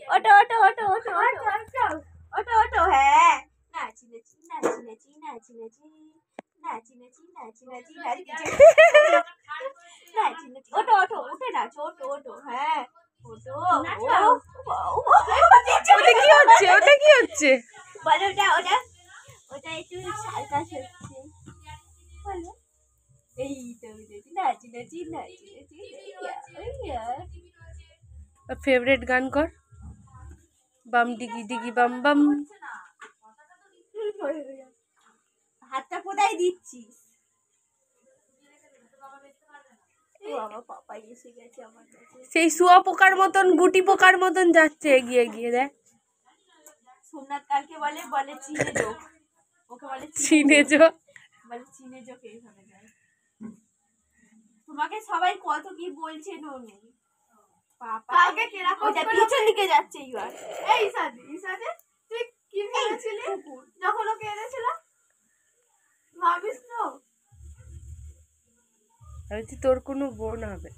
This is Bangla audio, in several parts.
ওটো ওটো ওটো ওটো ওটো ওটো হ্যাঁ নাচি নাচি নাচি নাচি নাচি নাচি নাচি নাচি নাচি নাচি নাচি নাচি ওটো ওটো উঠে নাচো ওটো ওটো হ্যাঁ ওটো ওটা কি হচ্ছে ওটা কি হচ্ছে বলো ওটা ওটা ওটা একটু সার্কাস হচ্ছে বলো এই তো নাচি নাচি নাচি নাচি ফেভারিট গান কর বাম ডিগি ডিগি বাম বাম হাতটা কোথায় দিচ্ছিস সেই শুয়া পোকার মতন গুটি পোকার মতন যাচ্ছে এগিয়ে এগিয়ে দেখ সোমনাথ কালকে বলে বলে চিনে যোগ ওকে বলে চিনে যো বলে চিনে যোগ এইভাবে যায় তোমাকে সবাই কত কি বলছে ননু কালকে কিরকম ওটা পিছন দিকে যাচ্ছে এইবার এই সাদে তুই কি ভেবেছিলি যখন ওকে এনেছিল ভাবিস তো আমি তোর কোনো বোন হবে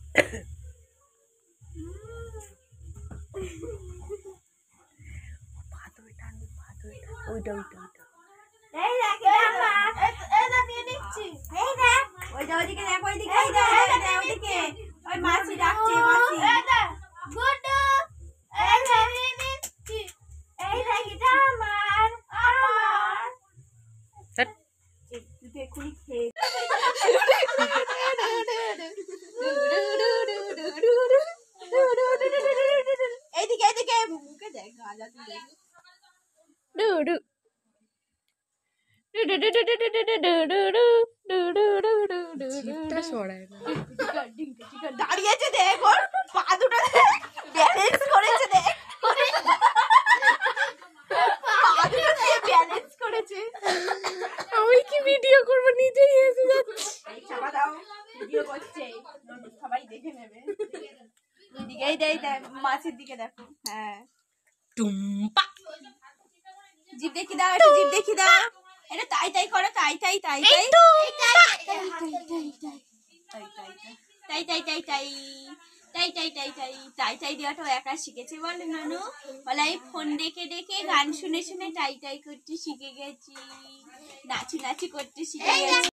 ওইটা ওইটা ওইটা এই দেখ এই দেখ নিয়ে নিচ্ছি এই দেখ ওইদিকে দেখ ওইদিকে এই দেখ ওইদিকে ওই মাছি ডাকছে মাছি এই দেখ গুড্ডু এই নিয়ে নিচ্ছি এই দেখ এটা আমার দেখুন খেয়ে এইদিকে এইদিকে মুখে দেখ গাঁজা তুলে ডুডু দাঁড়িয়েছে দেখ ওর পা দুটো ব্যালেন্স করেছে দেখ পা দুটো দিয়ে ব্যালেন্স করেছে আমি কি ভিডিও করবো নিজেই এসে যাচ্ছি এই চাপা দাও ভিডিও করছে সবাই দেখে নেবে এদিকে এই দেখ মাছের দিকে দেখো হ্যাঁ টুম্পা জিভ দেখি দাও একটু জিভ দেখি দাও এটা তাই তাই করো তাই তাই তাই তাই তাই তাই তাই তাই তাই তাই তাই তাই তাই তাই দেওয়াটা একা শিখেছে বলে নানু বলে আমি ফোন দেখে দেখে গান শুনে শুনে তাই তাই করতে শিখে গেছি নাচি নাচি করতে শিখে গেছি